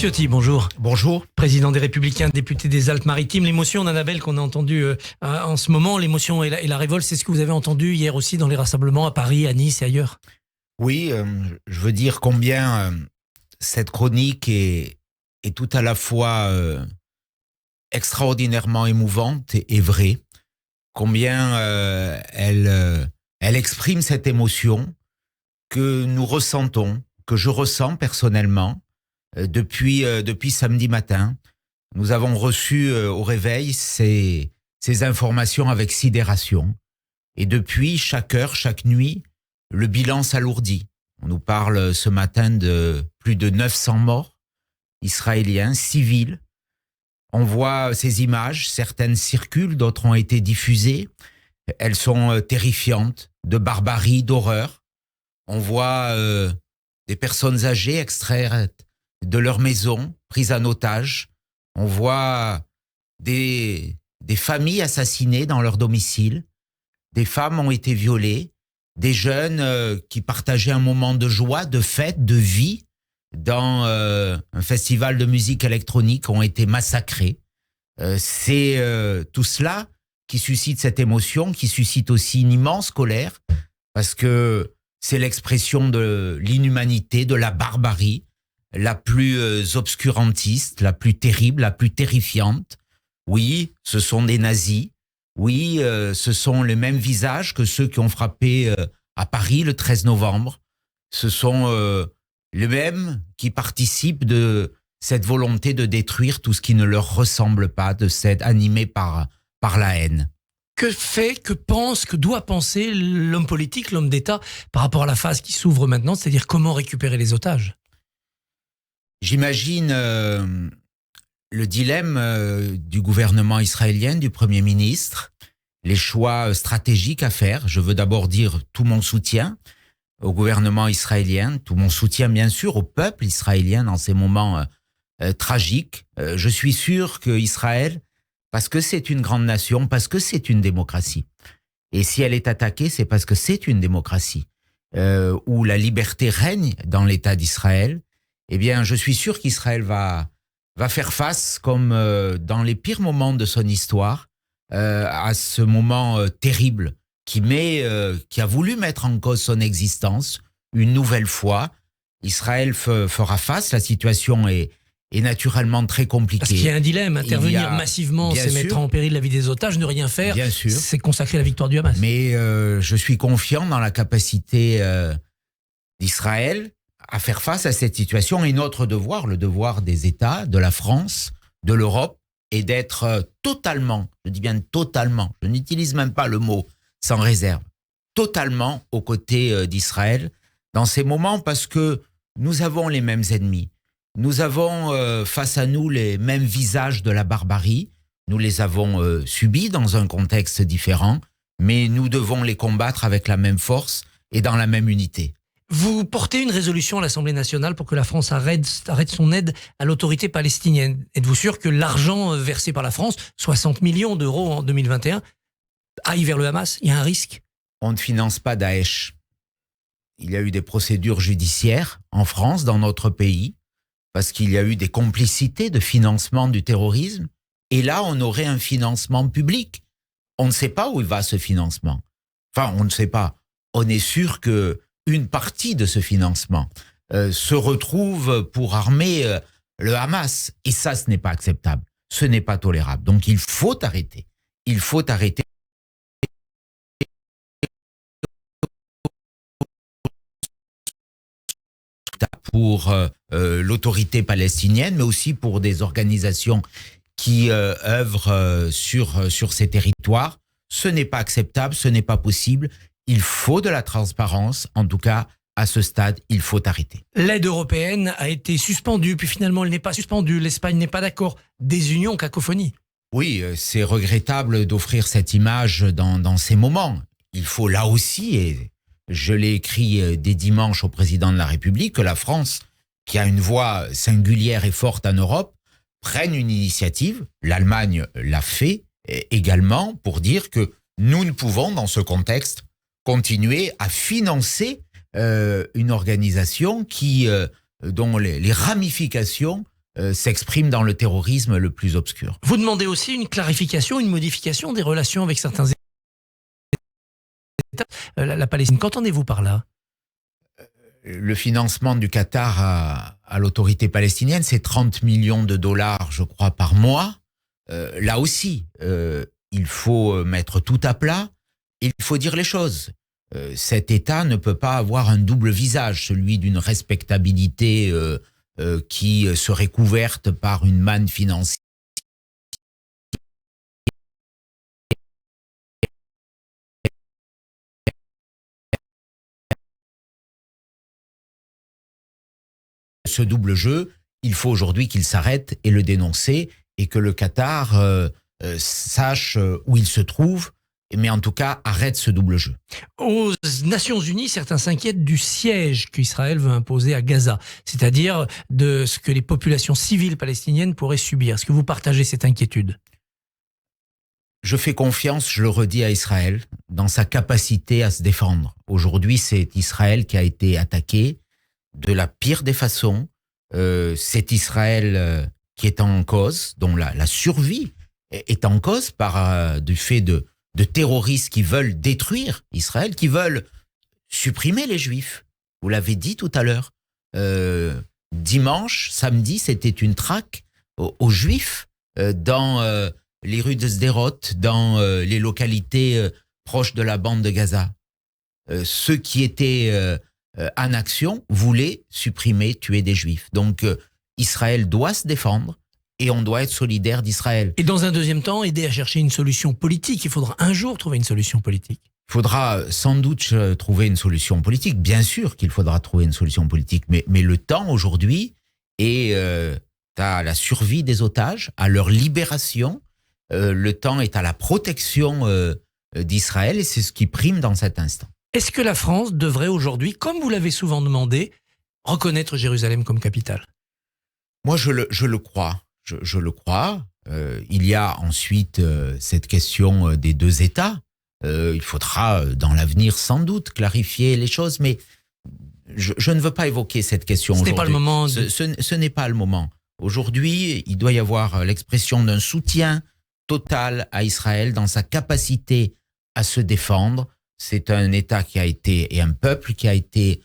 Ciotti, bonjour. Bonjour. Président des Républicains, député des Alpes-Maritimes. L'émotion d'Annabelle qu'on a entendue en ce moment, l'émotion et la révolte, c'est ce que vous avez entendu hier aussi dans les rassemblements à Paris, à Nice et ailleurs. Oui, je veux dire combien cette chronique est tout à la fois extraordinairement émouvante et vraie. Combien elle exprime cette émotion que nous ressentons, que je ressens personnellement depuis samedi matin. Nous avons reçu au réveil ces informations avec sidération. Et depuis, chaque heure, chaque nuit, le bilan s'alourdit. On nous parle ce matin de plus de 900 morts israéliens, civils. On voit ces images, certaines circulent, d'autres ont été diffusées. Elles sont terrifiantes, de barbarie, d'horreur. On voit des personnes âgées extraites de leur maison, prises en otage. On voit des familles assassinées dans leur domicile. Des femmes ont été violées. Des jeunes qui partageaient un moment de joie, de fête, de vie dans un festival de musique électronique ont été massacrés. C'est tout cela qui suscite cette émotion, qui suscite aussi une immense colère, parce que c'est l'expression de l'inhumanité, de la barbarie, la plus obscurantiste, la plus terrible, la plus terrifiante. Oui, ce sont des nazis. Oui, ce sont les mêmes visages que ceux qui ont frappé à Paris le 13 novembre. Ce sont les mêmes qui participent de cette volonté de détruire tout ce qui ne leur ressemble pas, de s'être animé par la haine. Que fait, que pense, que doit penser l'homme politique, l'homme d'État par rapport à la phase qui s'ouvre maintenant, c'est-à-dire comment récupérer les otages ? J'imagine le dilemme du gouvernement israélien, du Premier ministre, les choix stratégiques à faire. Je veux d'abord dire tout mon soutien au gouvernement israélien, tout mon soutien bien sûr au peuple israélien dans ces moments tragiques. Je suis sûr qu'Israël, parce que c'est une grande nation, parce que c'est une démocratie, et si elle est attaquée, c'est parce que c'est une démocratie, où la liberté règne dans l'État d'Israël, eh bien je suis sûr qu'Israël va faire face, comme dans les pires moments de son histoire, à ce moment terrible qui a voulu mettre en cause son existence une nouvelle fois. Israël fera face, la situation est naturellement très compliquée. Parce qu'il y a un dilemme, intervenir massivement, c'est mettre en péril la vie des otages, ne rien faire, c'est consacrer la victoire du Hamas. Mais je suis confiant dans la capacité d'Israël à faire face à cette situation, et notre devoir, le devoir des États, de la France, de l'Europe, est d'être totalement, je dis bien totalement, je n'utilise même pas le mot sans réserve, totalement aux côtés d'Israël dans ces moments, parce que nous avons les mêmes ennemis. Nous avons face à nous les mêmes visages de la barbarie. Nous les avons subis dans un contexte différent, mais nous devons les combattre avec la même force et dans la même unité. Vous portez une résolution à l'Assemblée nationale pour que la France arrête son aide à l'autorité palestinienne. Êtes-vous sûr que l'argent versé par la France, 60 millions d'euros en 2021, aille vers le Hamas ? Il y a un risque ? On ne finance pas Daesh. Il y a eu des procédures judiciaires en France, dans notre pays, parce qu'il y a eu des complicités de financement du terrorisme. Et là, on aurait un financement public. On ne sait pas où va ce financement. Enfin, on ne sait pas. On est sûr qu'une partie de ce financement se retrouve pour armer le Hamas. Et ça, ce n'est pas acceptable. Ce n'est pas tolérable. Donc, il faut arrêter. Il faut arrêter. Pour l'autorité palestinienne, mais aussi pour des organisations qui œuvrent sur ces territoires. Ce n'est pas acceptable, ce n'est pas possible. Il faut de la transparence, en tout cas, à ce stade, il faut arrêter. L'aide européenne a été suspendue, puis finalement elle n'est pas suspendue. L'Espagne n'est pas d'accord. Désunion, cacophonie. Oui, c'est regrettable d'offrir cette image dans ces moments. Il faut là aussi, et je l'ai écrit dès dimanche au président de la République, que la France, qui a une voix singulière et forte en Europe, prenne une initiative. L'Allemagne l'a fait également pour dire que nous ne pouvons, dans ce contexte, continuer à financer une organisation dont les ramifications s'expriment dans le terrorisme le plus obscur. Vous demandez aussi une clarification, une modification des relations avec certains États, la Palestine. Qu'entendez-vous par là? Le financement du Qatar à l'autorité palestinienne, c'est 30 millions de dollars, je crois, par mois. Là aussi, il faut mettre tout à plat. Il faut dire les choses. Cet État ne peut pas avoir un double visage, celui d'une respectabilité qui serait couverte par une manne financière. Ce double jeu, il faut aujourd'hui qu'il s'arrête et le dénoncer et que le Qatar sache où il se trouve, mais en tout cas arrête ce double jeu. Aux Nations Unies, certains s'inquiètent du siège qu'Israël veut imposer à Gaza, c'est-à-dire de ce que les populations civiles palestiniennes pourraient subir. Est-ce que vous partagez cette inquiétude? Je fais confiance, je le redis, à Israël dans sa capacité à se défendre. Aujourd'hui, c'est Israël qui a été attaqué de la pire des façons. C'est Israël qui est en cause, dont la survie est en cause du fait de terroristes qui veulent détruire Israël, qui veulent supprimer les Juifs. Vous l'avez dit tout à l'heure. Samedi, c'était une traque aux Juifs dans les rues de Sderot, dans les localités proches de la bande de Gaza. Ceux qui étaient en action voulaient supprimer, tuer des Juifs. Donc Israël doit se défendre. Et on doit être solidaire d'Israël. Et dans un deuxième temps, aider à chercher une solution politique. Il faudra un jour trouver une solution politique. Il faudra sans doute trouver une solution politique. Bien sûr qu'il faudra trouver une solution politique. Mais le temps aujourd'hui est à la survie des otages, à leur libération. Le temps est à la protection d'Israël et c'est ce qui prime dans cet instant. Est-ce que la France devrait aujourd'hui, comme vous l'avez souvent demandé, reconnaître Jérusalem comme capitale? Moi, je le crois. Je le crois. Il y a ensuite cette question des deux États. Il faudra, dans l'avenir, sans doute, clarifier les choses, mais je ne veux pas évoquer cette question aujourd'hui. Ce n'est pas le moment. Ce n'est pas le moment. Aujourd'hui, il doit y avoir l'expression d'un soutien total à Israël dans sa capacité à se défendre. C'est un État qui a été, et un peuple qui a été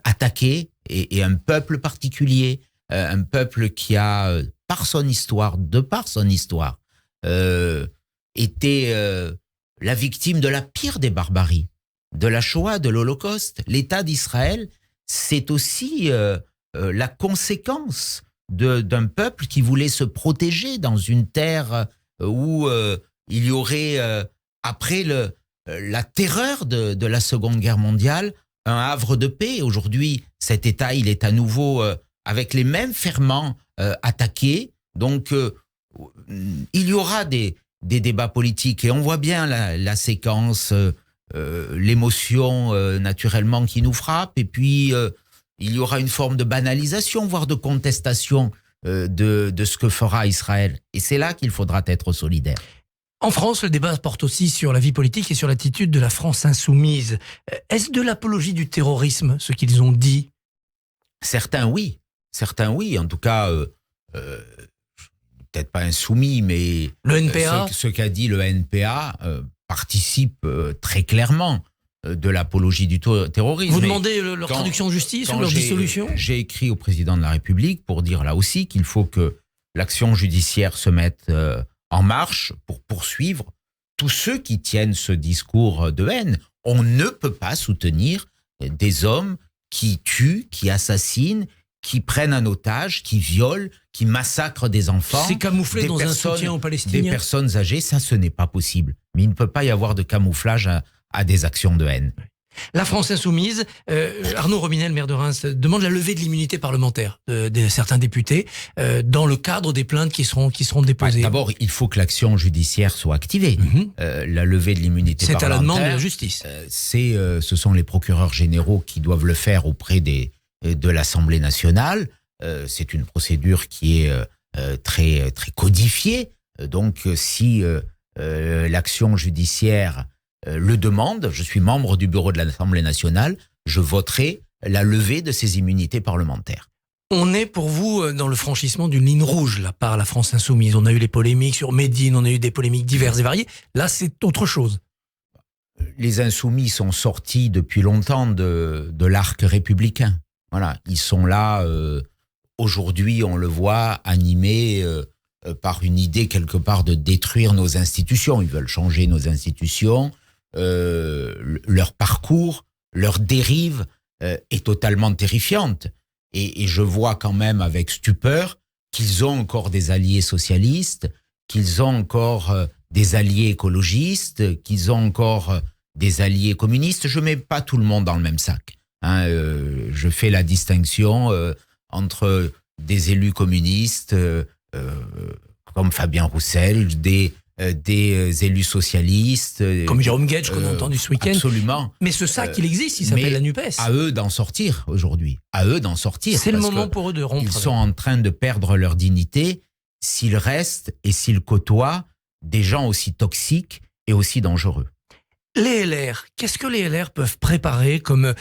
attaqué, et un peuple particulier, un peuple qui a... par son histoire, était la victime de la pire des barbaries, de la Shoah, de l'Holocauste. L'État d'Israël, c'est aussi la conséquence d'un peuple qui voulait se protéger dans une terre où il y aurait, après la terreur de la Seconde Guerre mondiale, un havre de paix. Aujourd'hui, cet État, il est à nouveau avec les mêmes ferments attaqués. Donc, il y aura des débats politiques et on voit bien la séquence, l'émotion naturellement qui nous frappe. Et puis, il y aura une forme de banalisation, voire de contestation de ce que fera Israël. Et c'est là qu'il faudra être solidaire. En France, le débat porte aussi sur la vie politique et sur l'attitude de la France insoumise. Est-ce de l'apologie du terrorisme, ce qu'ils ont dit? Certains, oui. En tout cas, peut-être pas insoumis, mais le NPA, ce qu'a dit le NPA participe très clairement de l'apologie du terrorisme. Vous demandez leur traduction en justice ou leur dissolution? J'ai écrit au président de la République pour dire là aussi qu'il faut que l'action judiciaire se mette en marche pour poursuivre tous ceux qui tiennent ce discours de haine. On ne peut pas soutenir des hommes qui tuent, qui assassinent, qui prennent un otage, qui violent, qui massacrent des enfants. C'est camouflé dans un soutien aux Palestiniens. Des personnes âgées, ça, ce n'est pas possible. Mais il ne peut pas y avoir de camouflage à des actions de haine. La France insoumise, Arnaud Robinet, le maire de Reims, demande la levée de l'immunité parlementaire de certains députés dans le cadre des plaintes qui seront déposées. D'abord, il faut que l'action judiciaire soit activée. La levée de l'immunité parlementaire. C'est à la demande de la justice. Ce sont les procureurs généraux qui doivent le faire auprès de l'Assemblée nationale. C'est une procédure qui est très, très codifiée. Donc, si l'action judiciaire le demande, je suis membre du bureau de l'Assemblée nationale, je voterai la levée de ces immunités parlementaires. On est pour vous dans le franchissement d'une ligne rouge là, par la France Insoumise. On a eu les polémiques sur Médine, on a eu des polémiques diverses et variées. Là, c'est autre chose. Les Insoumis sont sortis depuis longtemps de l'arc républicain. Voilà, ils sont là, aujourd'hui, on le voit, animés par une idée quelque part de détruire nos institutions. Ils veulent changer nos institutions. Leur parcours, leur dérive est totalement terrifiante. Et je vois quand même avec stupeur qu'ils ont encore des alliés socialistes, qu'ils ont encore des alliés écologistes, qu'ils ont encore des alliés communistes. Je mets pas tout le monde dans le même sac. Je fais la distinction entre des élus communistes comme Fabien Roussel, des élus socialistes. Comme Jérôme Guedj qu'on a entendu ce week-end. Absolument. Mais ce sac, il existe, il s'appelle la NUPES. À eux d'en sortir aujourd'hui. À eux d'en sortir. C'est le moment pour eux de rompre. Ils sont en train de perdre leur dignité s'ils restent et s'ils côtoient des gens aussi toxiques et aussi dangereux. Les LR, qu'est-ce que les LR peuvent préparer comme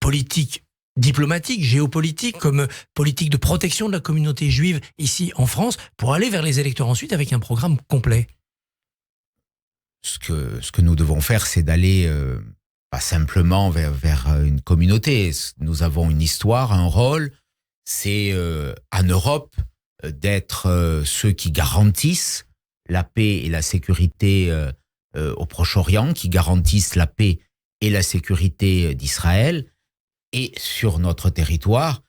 politique diplomatique, géopolitique, comme politique de protection de la communauté juive ici en France pour aller vers les électeurs ensuite avec un programme complet? Ce que nous devons faire, c'est d'aller pas simplement vers une communauté. Nous avons une histoire, un rôle. C'est en Europe d'être ceux qui garantissent la paix et la sécurité au Proche-Orient, qui garantissent la paix et la sécurité d'Israël. Et sur notre territoire,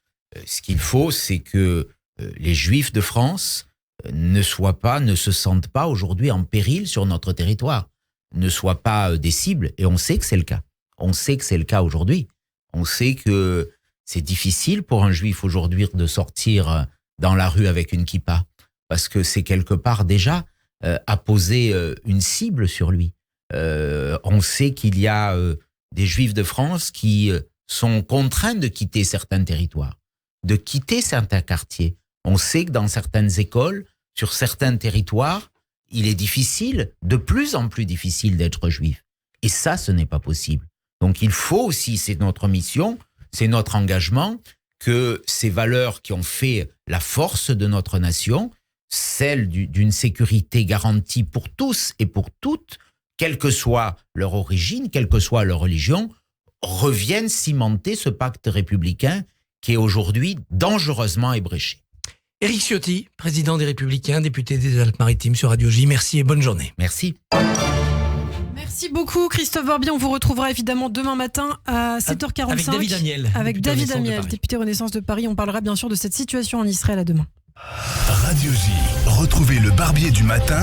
ce qu'il faut, c'est que les Juifs de France ne se sentent pas aujourd'hui en péril sur notre territoire, ne soient pas des cibles. Et on sait que c'est le cas. On sait que c'est le cas aujourd'hui. On sait que c'est difficile pour un Juif aujourd'hui de sortir dans la rue avec une kippa, parce que c'est quelque part déjà apposer une cible sur lui. On sait qu'il y a des Juifs de France qui sont contraints de quitter certains territoires, de quitter certains quartiers. On sait que dans certaines écoles, sur certains territoires, il est difficile, de plus en plus difficile d'être juif. Et ça, ce n'est pas possible. Donc il faut aussi, c'est notre mission, c'est notre engagement, que ces valeurs qui ont fait la force de notre nation, celle d'une sécurité garantie pour tous et pour toutes, quelle que soit leur origine, quelle que soit leur religion, reviennent cimenter ce pacte républicain qui est aujourd'hui dangereusement ébréché. Éric Ciotti, président des Républicains, député des Alpes-Maritimes sur Radio J. Merci et bonne journée. Merci. Merci beaucoup Christophe Barbier. On vous retrouvera évidemment demain matin à 7h45. Avec David Amiel. Avec David Amiel, député Renaissance de Paris. On parlera bien sûr de cette situation en Israël à demain. Radio J. Retrouvez le Barbier du matin